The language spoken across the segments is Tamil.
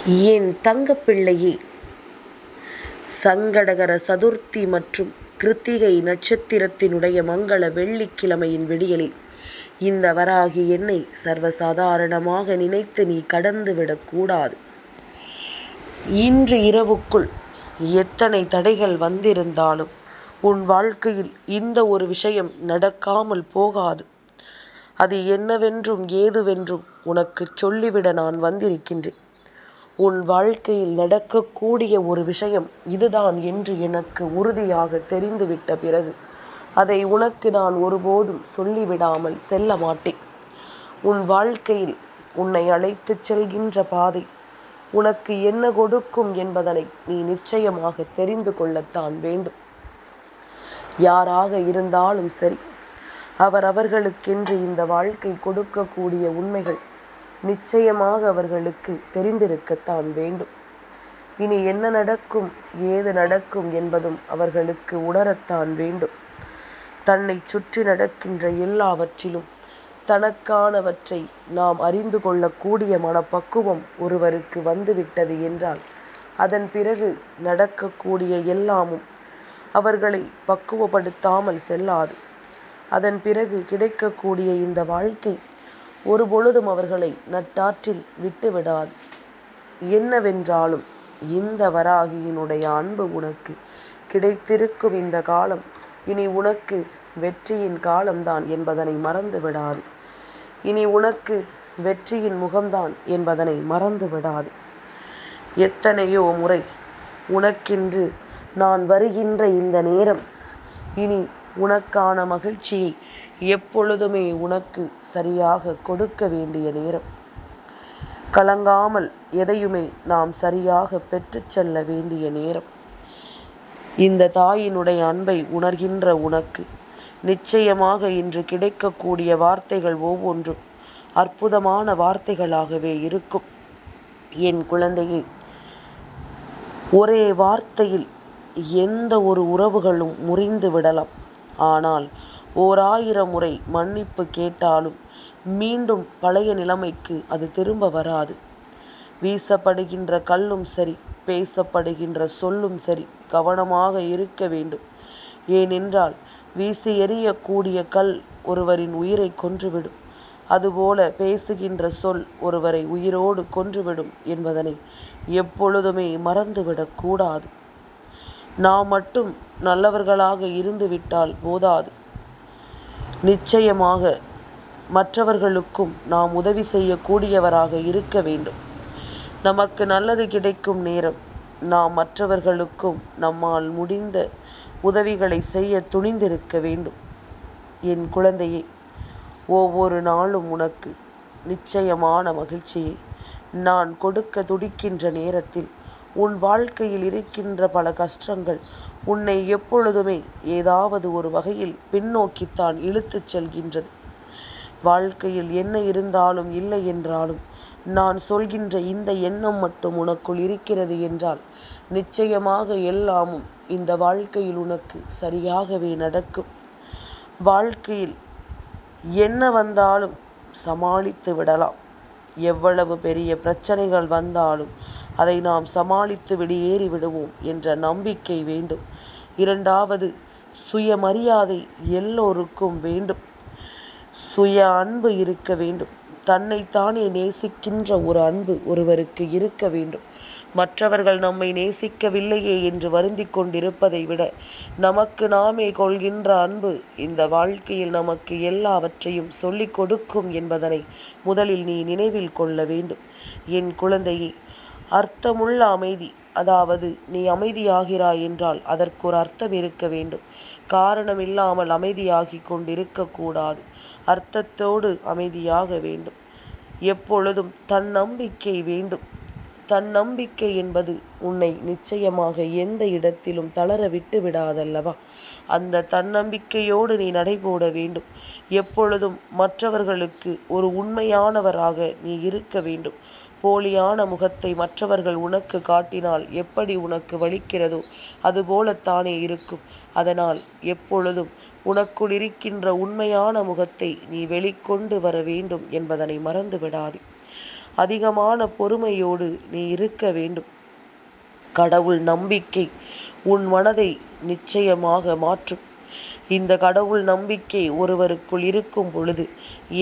என் தங்கப்பிள்ளையே, சங்கடகர சதுர்த்தி மற்றும் கிருத்திகை நட்சத்திரத்தினுடைய மங்கள வெள்ளிக்கிழமையின் விடியலில் இந்த வராகி என்னை சர்வசாதாரணமாக நினைத்து நீ கடந்துவிடக்கூடாது. இன்று இரவுக்குள் எத்தனை தடைகள் வந்திருந்தாலும் உன் வாழ்க்கையில் இந்த ஒரு விஷயம் நடக்காமல் போகாது. அது என்னவென்றும் ஏதுவென்றும் உனக்கு சொல்லிவிட நான் வந்திருக்கின்றேன். உன் வாழ்க்கையில் நடக்கக்கூடிய ஒரு விஷயம் இதுதான் என்று எனக்கு உறுதியாக தெரிந்துவிட்ட பிறகு அதை உனக்கு நான் ஒருபோதும் சொல்லிவிடாமல் செல்ல மாட்டேன். உன் வாழ்க்கையில் உன்னை அழைத்துச் செல்கின்ற பாதை உனக்கு என்ன கொடுக்கும் என்பதனை நீ நிச்சயமாக தெரிந்து கொள்ளத்தான் வேண்டும். யாராக இருந்தாலும் சரி, அவர்களுக்கென்று இந்த வாழ்க்கை கொடுக்கக்கூடிய உண்மைகள் நிச்சயமாக அவர்களுக்கு தெரிந்திருக்கத்தான் வேண்டும். இனி என்ன நடக்கும், ஏது நடக்கும் என்பதும் அவர்களுக்கு உணரத்தான் வேண்டும். தன்னை சுற்றி நடக்கின்ற எல்லாவற்றிலும் தனக்கானவற்றை நாம் அறிந்து கொள்ளக்கூடிய மனப்பக்குவம் ஒருவருக்கு வந்துவிட்டது என்றால் அதன் பிறகு நடக்கக்கூடிய எல்லாமும் அவர்களை பக்குவப்படுத்தாமல் செல்லாது. அதன் பிறகு கிடைக்கக்கூடிய இந்த வாழ்க்கை ஒருபொழுதும் அவர்களை நட்டாற்றில் விட்டுவிடாது. என்னவென்றாலும் இந்த வராகியினுடைய அன்பு உனக்கு கிடைத்திருக்கும் இந்த காலம் இனி உனக்கு வெற்றியின் காலம்தான் என்பதனை மறந்து விடாது. இனி உனக்கு வெற்றியின் முகம்தான் என்பதனை மறந்து விடாது. எத்தனையோ முறை உனக்கென்று நான் வருகின்ற இந்த நேரம் இனி உனக்கான மகிழ்ச்சியை எப்பொழுதுமே உனக்கு சரியாக கொடுக்க வேண்டிய நேரம். கலங்காமல் எதையுமே நாம் சரியாக பெற்று செல்ல வேண்டிய நேரம். இந்த தாயினுடைய அன்பை உணர்கின்ற உனக்கு நிச்சயமாக இன்று கிடைக்கக்கூடிய வார்த்தைகள் ஒவ்வொன்றும் அற்புதமான வார்த்தைகளாகவே இருக்கும். என் குழந்தையை, ஒரே வார்த்தையில் எந்த ஒரு உறவுகளும் முறிந்து விடலாம். ஆனால் 1000 முறை மன்னிப்பு கேட்டாலும் மீண்டும் பழைய நிலைமைக்கு அது திரும்ப வராது. வீசப்படுகின்ற கல்லும் சரி, பேசப்படுகின்ற சொல்லும் சரி, கவனமாக இருக்க வேண்டும். ஏனென்றால் வீசி எறியக்கூடிய கல் ஒருவரின் உயிரை கொன்றுவிடும். அதுபோல பேசுகின்ற சொல் ஒருவரை உயிரோடு கொன்றுவிடும் என்பதனை எப்பொழுதுமே மறந்துவிடக்கூடாது. நாம் மட்டும் நல்லவர்களாக இருந்துவிட்டால் போதாது. நிச்சயமாக மற்றவர்களுக்கும் நாம் உதவி செய்யக்கூடியவராக இருக்க வேண்டும். நமக்கு நல்லது கிடைக்கும் நேரம் நாம் மற்றவர்களுக்கும் நம்மால் முடிந்த உதவிகளை செய்ய துணிந்திருக்க வேண்டும். என் குழந்தையே, ஒவ்வொரு நாளும் உனக்கு நிச்சயமான மகிழ்ச்சியை நான் கொடுக்க துடிக்கின்ற நேரத்தில் உன் வாழ்க்கையில் இருக்கின்ற பல கஷ்டங்கள் உன்னை எப்பொழுதுமே ஏதாவது ஒரு வகையில் பின்னோக்கித்தான் இழுத்துச் செல்கின்றது. வாழ்க்கையில் என்ன இருந்தாலும் இல்லை என்றாலும் நான் சொல்கின்ற இந்த எண்ணம் மட்டும் உனக்குள் இருக்கிறது என்றால் நிச்சயமாக எல்லாமும் இந்த வாழ்க்கையில் உனக்கு சரியாகவே நடக்கும். வாழ்க்கையில் என்ன வந்தாலும் சமாளித்து விடலாம். எவ்வளவு பெரிய பிரச்சனைகள் வந்தாலும் அதை நாம் சமாளித்து வெளியேறி விடுவோம் என்ற நம்பிக்கை வேண்டும். இரண்டாவது, சுயமரியாதை எல்லோருக்கும் வேண்டும். சுய அன்பு இருக்க வேண்டும். தன்னைத்தானே நேசிக்கின்ற ஒரு அன்பு ஒருவருக்கு இருக்க வேண்டும். மற்றவர்கள் நம்மை நேசிக்கவில்லையே என்று வருந்தி கொண்டிருப்பதை விட நமக்கு நாமே கொள்கின்ற அன்பு இந்த வாழ்க்கையில் நமக்கு எல்லாவற்றையும் சொல்லிக் கொடுக்கும் என்பதனை முதலில் நீ நினைவில் கொள்ள வேண்டும். என் குழந்தையை, அர்த்தமுள்ள அமைதி, அதாவது நீ அமைதியாகிறாய் என்றால் அதற்கு ஒரு அர்த்தம் இருக்க வேண்டும். காரணமில்லாமல் அமைதியாகி கொண்டிருக்கக்கூடாது. அர்த்தத்தோடு அமைதியாக வேண்டும். எப்பொழுதும் தன்னம்பிக்கை வேண்டும். தன்னம்பிக்கை என்பது உன்னை நிச்சயமாக எந்த இடத்திலும் தளர விட்டு விடாதல்லவா? அந்த தன்னம்பிக்கையோடு நீ நடைபோட வேண்டும். எப்பொழுதும் மற்றவர்களுக்கு ஒரு உண்மையானவராக நீ இருக்க வேண்டும். போலியான முகத்தை மற்றவர்கள் உனக்கு காட்டினால் எப்படி உனக்கு வலிக்கிறதோ அதுபோலத்தானே இருக்கும். அதனால் எப்பொழுதும் உனக்குள் இருக்கின்ற உண்மையான முகத்தை நீ வெளிக்கொண்டு வர வேண்டும் என்பதனை மறந்து விடாதே. அதிகமான பொறுமையோடு நீ இருக்க வேண்டும். கடவுள் நம்பிக்கை உன் மனதை நிச்சயமாக மாற்றும். இந்த கடவுள் நம்பிக்கை ஒருவருக்குள் இருக்கும் பொழுது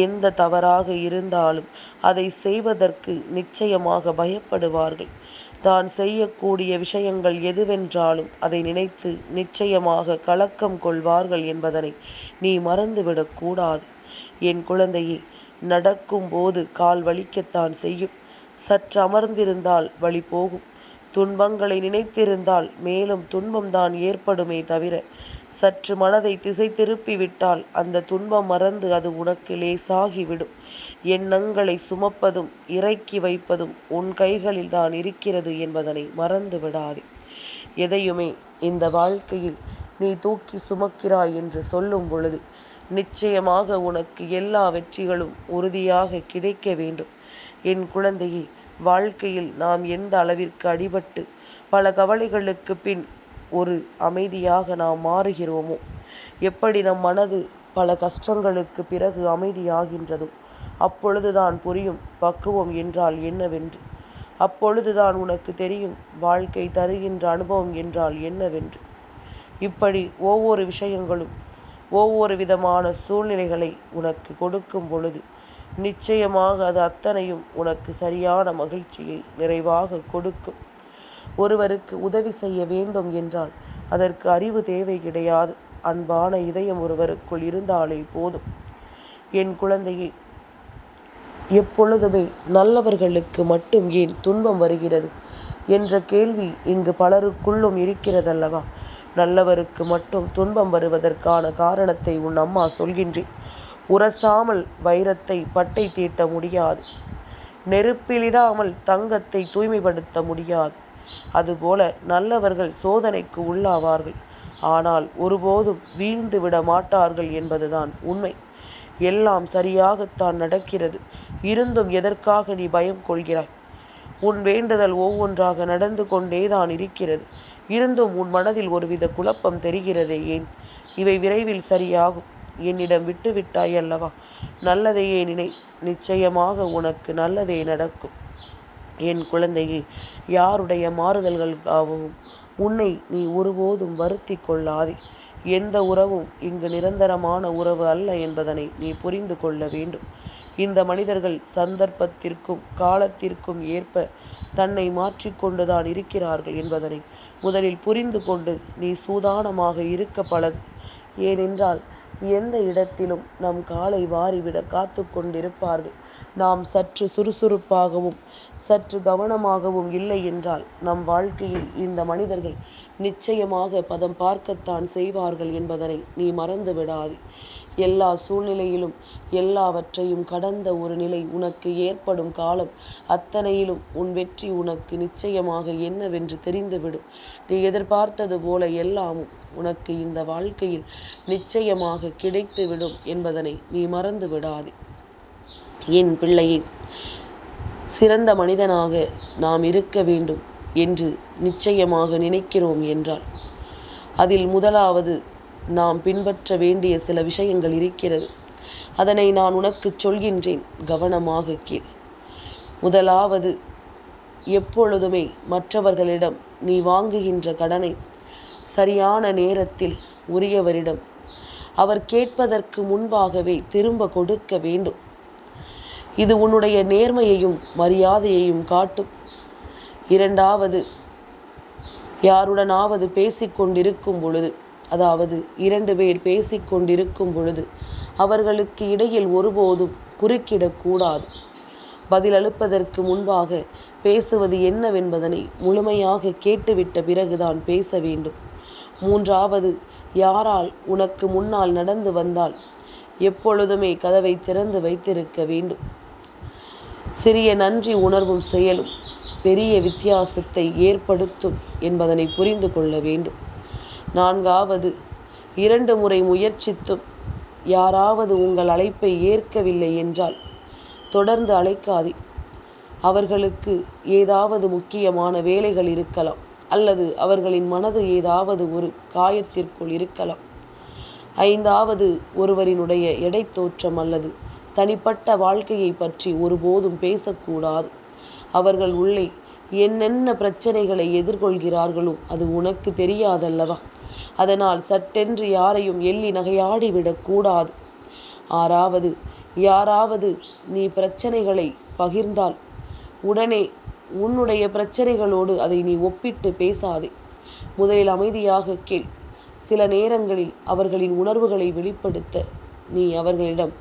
எந்த தவறாக இருந்தாலும் அதை செய்வதற்கு நிச்சயமாக பயப்படுவார்கள். தான் செய்யக்கூடிய விஷயங்கள் எதுவென்றாலும் அதை நினைத்து நிச்சயமாக கலக்கம் கொள்வார்கள் என்பதனை நீ மறந்துவிடக்கூடாது. என் குழந்தையே, நடக்கும்போது கால் வலிக்கத்தான் செய்யும். சற்று அமர்ந்திருந்தால் வலி போகும். துன்பங்களை நினைத்திருந்தால் மேலும் துன்பம்தான் ஏற்படுமே தவிர, சற்று மனதை திசை திருப்பிவிட்டால் அந்த துன்பம் மறந்து அது உனக்கு லேசாகிவிடும். எண்ணங்களை சுமப்பதும் இறக்கி வைப்பதும் உன் கைகளில் தான் இருக்கிறது என்பதனை மறந்து விடாதே. எதையுமே இந்த வாழ்க்கையில் நீ தூக்கி சுமக்கிறாய் என்று சொல்லும் பொழுது நிச்சயமாக உனக்கு எல்லா வெற்றிகளும் உறுதியாக கிடைக்க வேண்டும். என் குழந்தையே, வாழ்க்கையில் நாம் எந்த அளவிற்கு அடிபட்டு பல கவலைகளுக்கு பின் ஒரு அமைதியாக நாம் மாறுகிறோமோ, எப்படி நம் மனது பல கஷ்டங்களுக்கு பிறகு அமைதியாகின்றதோ, அப்பொழுதுதான் புரியும் பக்குவம் என்றால் என்னவென்று. அப்பொழுதுதான் உனக்கு தெரியும் வாழ்க்கை தருகின்ற அனுபவம் என்றால் என்னவென்று. இப்படி ஒவ்வொரு விஷயங்களும் ஒவ்வொரு விதமான சூழ்நிலைகளை உனக்கு கொடுக்கும் பொழுது நிச்சயமாக அது அத்தனையும் உனக்கு சரியான மகிழ்ச்சியை நிறைவாக கொடுக்கும். ஒருவருக்கு உதவி செய்ய வேண்டும் என்றால் அதற்கு அறிவு தேவை கிடையாது. அன்பான இதயம் ஒருவருக்குள் இருந்தாலே போதும். என் குழந்தையை, எப்பொழுதுமே நல்லவர்களுக்கு மட்டும் ஏன் துன்பம் வருகிறது என்ற கேள்வி இங்கு பலருக்குள்ளும் இருக்கிறதல்லவா? நல்லவருக்கு மட்டும் துன்பம் வருவதற்கான காரணத்தை உன் அம்மா சொல்கின்றேன். உரசாமல் வைரத்தை பட்டை தீட்ட முடியாது. நெருப்பிலிடாமல் தங்கத்தை தூய்மைப்படுத்த முடியாது. அதுபோல நல்லவர்கள் சோதனைக்கு உள்ளாவார்கள். ஆனால் ஒருபோதும் வீழ்ந்து விட மாட்டார்கள் என்பதுதான் உண்மை. எல்லாம் சரியாகத்தான் நடக்கிறது. இருந்தும் எதற்காக நீ பயம் கொள்கிறாய்? உன் வேண்டுதல் ஒவ்வொன்றாக நடந்து கொண்டேதான் இருக்கிறது. இருந்தும் உன் மனதில் ஒருவித குழப்பம் தெரிகிறதே ஏன்? இவை விரைவில் சரியாகும். என்னிடம் விட்டு விட்டாய் அல்லவா? நல்லதையே நினை. நிச்சயமாக உனக்கு நல்லதே நடக்கும். என் குழந்தையே, யாருடைய மாறுதல்களுக்காகவும் உன்னை நீ ஒருபோதும் வருத்தி கொள்ளாதே. எந்த உறவும் இங்கு நிரந்தரமான உறவு அல்ல என்பதனை நீ புரிந்து கொள்ள வேண்டும். இந்த மனிதர்கள் சந்தர்ப்பத்திற்கும் காலத்திற்கும் ஏற்ப தன்னை மாற்றிக்கொண்டுதான் இருக்கிறார்கள் என்பதனை முதலில் புரிந்து கொண்டு நீ சூதானமாக இருக்க பழகு. ஏனென்றால் எந்த இடத்திலும் நம் காலை வாரிவிட காத்து கொண்டிருப்பார்கள். நாம் சற்று சுறுசுறுப்பாகவும் சற்று கவனமாகவும் இல்லை என்றால் நம் வாழ்க்கையில் இந்த மனிதர்கள் நிச்சயமாக பதம் பார்க்கத்தான் செய்வார்கள் என்பதனை நீ மறந்து விடாதே. எல்லா சூழ்நிலையிலும் எல்லாவற்றையும் கடந்த ஒரு நிலை உனக்கு ஏற்படும் காலம் அத்தனையிலும் உன் வெற்றி உனக்கு நிச்சயமாக என்னவென்று தெரிந்துவிடும். நீ எதிர்பார்த்தது போல எல்லாமும் உனக்கு இந்த வாழ்க்கையில் நிச்சயமாக கிடைத்துவிடும் என்பதனை நீ மறந்து விடாதே. என் பிள்ளையை, சிறந்த மனிதனாக நாம் இருக்க வேண்டும் என்று நிச்சயமாக நினைக்கிறோம் என்றால் அதில் முதலாவது நாம் பின்பற்ற வேண்டிய சில விஷயங்கள் இருக்கிறது. அதனை நான் உனக்கு சொல்கின்றேன், கவனமாக கேள். முதலாவது, எப்பொழுதுமே மற்றவர்களிடம் நீ வாங்குகின்ற கடனை சரியான நேரத்தில் உரியவரிடம் அவர் கேட்பதற்கு முன்பாகவே திரும்ப கொடுக்க வேண்டும். இது உன்னுடைய நேர்மையையும் மரியாதையையும் காட்டும். இரண்டாவது, யாருடனாவது பேசிக்கொண்டிருக்கும் பொழுது, அதாவது 2 பேர் பேசிக்கொண்டிருக்கும் பொழுது அவர்களுக்கு இடையில் ஒருபோதும் குறுக்கிடக்கூடாது. பதிலளிப்பதற்கு முன்பாக பேசுவது என்னவென்பதனை முழுமையாக கேட்டுவிட்ட பிறகுதான் பேச வேண்டும். மூன்றாவது, யாரால் உனக்கு முன்னால் நடந்து வந்தால் எப்பொழுதுமே கதவை திறந்து வைத்திருக்க வேண்டும். சிறிய நன்றி உணர்வும் செயலும் பெரிய வித்தியாசத்தை ஏற்படுத்தும் என்பதனை புரிந்து கொள்ள வேண்டும். நான்காவது, 2 முறை முயற்சித்தும் யாராவது உங்கள் அழைப்பை ஏற்கவில்லை என்றால் தொடர்ந்து அழைக்காதே. அவர்களுக்கு ஏதாவது முக்கியமான வேலைகள் இருக்கலாம், அல்லது அவர்களின் மனது ஏதாவது ஒரு காயத்திற்குள் இருக்கலாம். 5வது, ஒருவரினுடைய எடை தோற்றம் அல்லது தனிப்பட்ட வாழ்க்கையை பற்றி ஒருபோதும் பேசக்கூடாது. அவர்கள் உள்ளே என்னென்ன பிரச்சனைகளை எதிர்கொள்கிறார்களோ அது உனக்கு தெரியாதல்லவா? அதனால் சட்டென்று யாரையும் எள்ளி நகையாடிவிடக்கூடாது. யாராவது நீ பிரச்சனைகளை பகிர்ந்தால் உடனே உன்னுடைய பிரச்சனைகளோடு அதை நீ ஒப்பிட்டு பேசாதே. முதலில் அமைதியாக கேள். சில நேரங்களில் அவர்களின் உணர்வுகளை வெளிப்படுத்த நீ அவர்களிடம்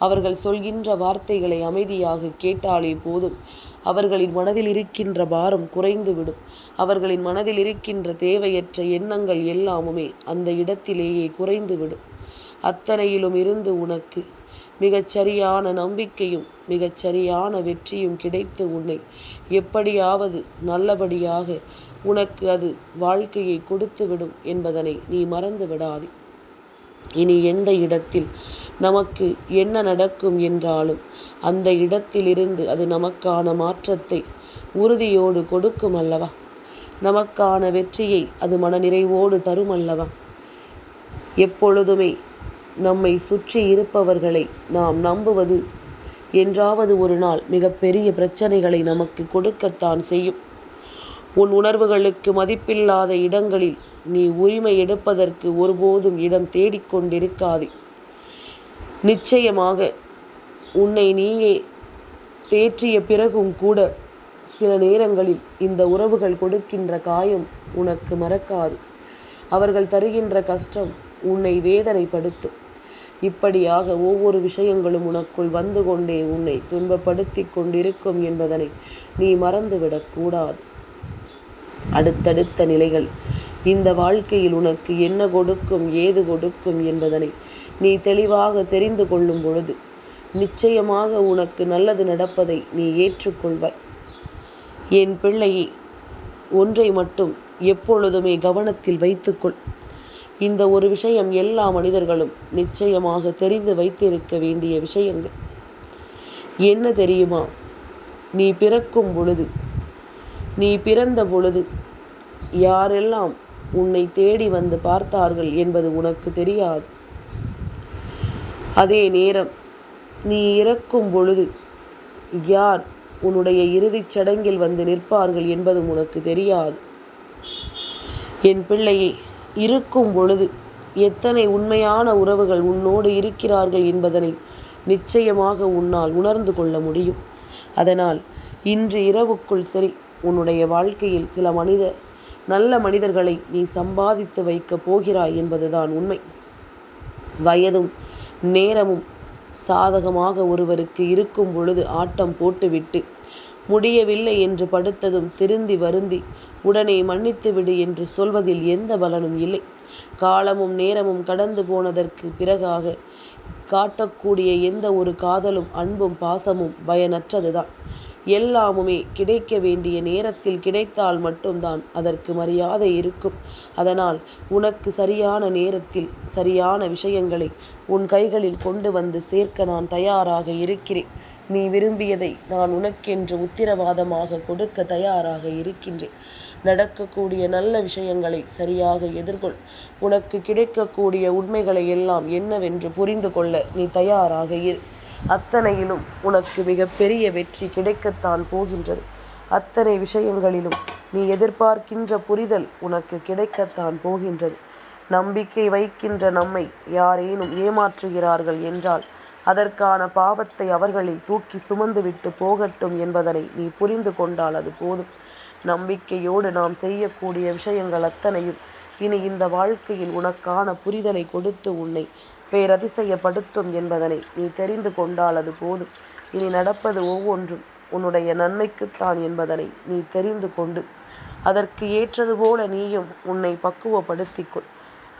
அவர்கள் சொல்கின்ற வார்த்தைகளை அமைதியாக கேட்டாலே போதும். அவர்களின் மனதில் இருக்கின்ற பாரம் குறைந்துவிடும். அவர்களின் மனதில் இருக்கின்ற தேவையற்ற எண்ணங்கள் எல்லாமுமே அந்த இடத்திலேயே குறைந்துவிடும். அத்தனையிலும் இருந்து உனக்கு மிகச்சரியான நம்பிக்கையும் மிகச்சரியான வெற்றியும் கிடைத்து உன்னை எப்படியாவது நல்லபடியாக உனக்கு அது வாழ்க்கையை கொடுத்துவிடும் என்பதனை நீ மறந்து விடாதே. இனி எந்த இடத்தில் நமக்கு என்ன நடக்கும் என்றாலும் அந்த இடத்திலிருந்து அது நமக்கான மாற்றத்தை உறுதியோடு கொடுக்கும் அல்லவா? நமக்கான வெற்றியை அது மனநிறைவோடு தரும் அல்லவா? எப்பொழுதுமே நம்மை சுற்றி இருப்பவர்களை நாம் நம்புவது என்றாவது ஒரு நாள் மிகப்பெரிய பிரச்சனைகளை நமக்கு கொடுக்கத்தான் செய்யும். உன் உணர்வுகளுக்கு மதிப்பில்லாத இடங்களில் நீ உரிமை எடுப்பதற்கு ஒருபோதும் இடம் தேடிக்கொண்டிருக்காதே. நிச்சயமாக உன்னை நீயே தேற்றிய பிறகும் கூட சில நேரங்களில் இந்த உறவுகள் கொடுக்கின்ற காயம் உனக்கு மறக்காது. அவர்கள் தருகின்ற கஷ்டம் உன்னை வேதனைப்படுத்தும். இப்படியாக ஒவ்வொரு விஷயங்களும் உனக்குள் வந்து கொண்டே உன்னை துன்பப்படுத்தி கொண்டிருக்கும் என்பதனை நீ மறந்துவிடக்கூடாது. அடுத்தடுத்த நிலைகள் இந்த வாழ்க்கையில் உனக்கு என்ன கொடுக்கும் ஏது கொடுக்கும் என்பதனை நீ தெளிவாக தெரிந்து கொள்ளும் பொழுது நிச்சயமாக உனக்கு நல்லது நடப்பதை நீ ஏற்றுக்கொள்வாய். என் பிள்ளையே, ஒன்றை மட்டும் எப்பொழுதுமே கவனத்தில் வைத்துக்கொள். இந்த ஒரு விஷயம் எல்லா மனிதர்களும் நிச்சயமாக தெரிந்து வைத்திருக்க வேண்டிய விஷயங்கள். என்ன தெரியுமா? நீ பிறந்த பொழுது யாரெல்லாம் உன்னை தேடி வந்து பார்த்தார்கள் என்பது உனக்கு தெரியாது. அதே நேரம் நீ இறக்கும் பொழுது யார் உன்னுடைய இறுதிச் சடங்கில் வந்து நிற்பார்கள் என்பதும் உனக்கு தெரியாது. என் பிள்ளையே, இருக்கும் பொழுது எத்தனை உண்மையான உறவுகள் உன்னோடு இருக்கிறார்கள் என்பதனை நிச்சயமாக உன்னால் உணர்ந்து கொள்ள முடியும். அதனால் இன்று இரவுக்குள் சரி உன்னுடைய வாழ்க்கையில் சில நல்ல மனிதர்களை நீ சம்பாதித்து வைக்கப் போகிறாய் என்பதுதான் உண்மை. வயதும் நேரமும் சாதகமாக ஒருவருக்கு இருக்கும் பொழுது ஆட்டம் போட்டுவிட்டு முடியவில்லை என்று படுத்ததும் திருந்தி வருந்தி உடனே மன்னித்து விடு என்று சொல்வதில் எந்த பலனும் இல்லை. காலமும் நேரமும் கடந்து போனதற்கு பிறகாக காட்டக்கூடிய எந்த ஒரு காதலும் அன்பும் பாசமும் பயனற்றதுதான். எல்லாமுமே கிடைக்க வேண்டிய நேரத்தில் கிடைத்தால் மட்டும்தான் அதற்கு மரியாதை இருக்கும். அதனால் உனக்கு சரியான நேரத்தில் சரியான விஷயங்களை உன் கைகளில் கொண்டு வந்து சேர்க்க நான் தயாராக இருக்கிறேன். நீ விரும்பியதை நான் உனக்கென்று உத்திரவாதமாக கொடுக்க தயாராக இருக்கின்றேன். நடக்கக்கூடிய நல்ல விஷயங்களை சரியாக எதிர்கொள். உனக்கு கிடைக்கக்கூடிய உண்மைகளை எல்லாம் என்னவென்று புரிந்து கொள்ள நீ தயாராக இரு. அத்தனையிலும் உனக்கு மிகப்பெரிய வெற்றி கிடைக்கத்தான் போகின்றது. அத்தனை விஷயங்களிலும் நீ எதிர்பார்க்கின்ற புரிதல் உனக்கு கிடைக்கத்தான் போகின்றது. நம்பிக்கை வைக்கின்ற நம்மை யாரேனும் ஏமாற்றுகிறார்கள் என்றால் அதற்கான பாவத்தை அவர்களை தூக்கி சுமந்துவிட்டு போகட்டும் என்பதனை நீ புரிந்து கொண்டால் அது போதும். நம்பிக்கையோடு நாம் செய்யக்கூடிய விஷயங்கள் அத்தனையும் இனி இந்த வாழ்க்கையில் உனக்கான புரிதலை கொடுத்து உன்னை பேரதிசயப்படுத்தும் என்பதனை நீ தெரிந்து கொண்டால் அது போதும். இனி நடப்பது ஒவ்வொன்றும் உன்னுடைய நன்மைக்குத்தான் என்பதனை நீ தெரிந்து கொண்டு அதற்கு ஏற்றது போல நீயும் உன்னை பக்குவப்படுத்திக்கொள்.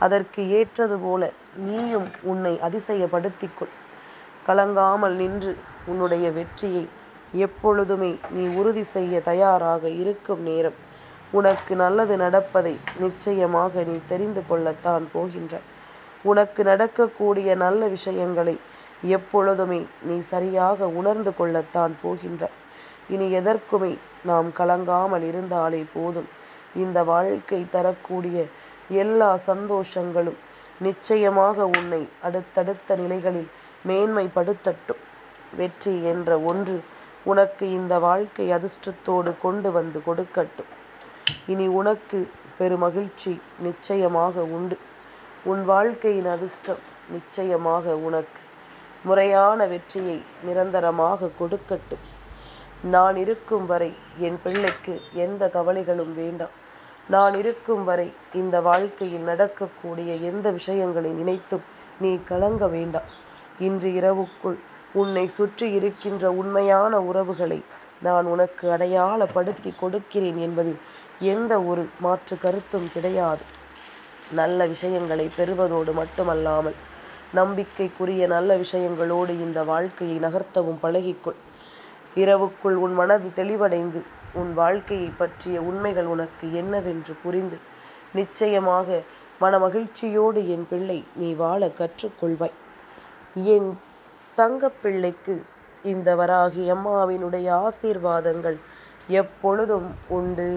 அதற்கு ஏற்றது போல நீயும் உன்னை அதிசயப்படுத்திக்கொள். கலங்காமல் நின்று உன்னுடைய வெற்றியை எப்பொழுதுமே நீ உறுதி செய்ய தயாராக இருக்கும் நேரம் உனக்கு நல்லது நடப்பதை நிச்சயமாக நீ தெரிந்து கொள்ளத்தான் போகின்றாய். உனக்கு நடக்கக்கூடிய நல்ல விஷயங்களை எப்பொழுதுமே நீ சரியாக உணர்ந்து கொள்ளத்தான் போகின்றாய். இனி எதற்குமே நாம் கலங்காமல் இருந்தாலே போதும். இந்த வாழ்க்கை தரக்கூடிய எல்லா சந்தோஷங்களும் நிச்சயமாக உன்னை அடுத்தடுத்த நிலைகளில் மேன்மைப்படுத்தட்டும். வெற்றி என்ற ஒன்று உனக்கு இந்த வாழ்க்கை அதிர்ஷ்டத்தோடு கொண்டு வந்து கொடுக்கட்டும். இனி உனக்கு பெருமகிழ்ச்சி நிச்சயமாக உண்டு. உன் வாழ்க்கையின் அதிர்ஷ்டம் நிச்சயமாக உனக்கு முறையான வெற்றியை நிரந்தரமாக கொடுக்கட்டும். நான் இருக்கும் வரை என் பிள்ளைக்கு எந்த கவலைகளும் வேண்டாம். நான் இருக்கும் வரை இந்த வாழ்க்கையில் நடக்கக்கூடிய எந்த விஷயங்களை நினைத்தும் நீ கலங்க வேண்டாம். இன்று இரவுக்குள் உன்னை சுற்றி இருக்கின்ற உண்மையான உறவுகளை நான் உனக்கு அடையாளப்படுத்தி கொடுக்கிறேன் என்பதில் எந்த ஒரு மாற்று கருத்தும் கிடையாது. நல்ல விஷயங்களை பெறுவதோடு மட்டுமல்லாமல் நம்பிக்கைக்குரிய நல்ல விஷயங்களோடு இந்த வாழ்க்கையை நகர்த்தவும் பழகிக்கொள். இரவுக்குள் உன் மனது தெளிவடைந்து உன் வாழ்க்கையை பற்றிய உண்மைகள் உனக்கு என்னவென்று புரிந்து நிச்சயமாக மனமகிழ்ச்சியோடு என் பிள்ளை நீ வாழ கற்றுக்கொள்வாய். என் தங்கப்பிள்ளைக்கு இந்த வராகி அம்மாவினுடைய ஆசீர்வாதங்கள் எப்பொழுதும் உண்டு.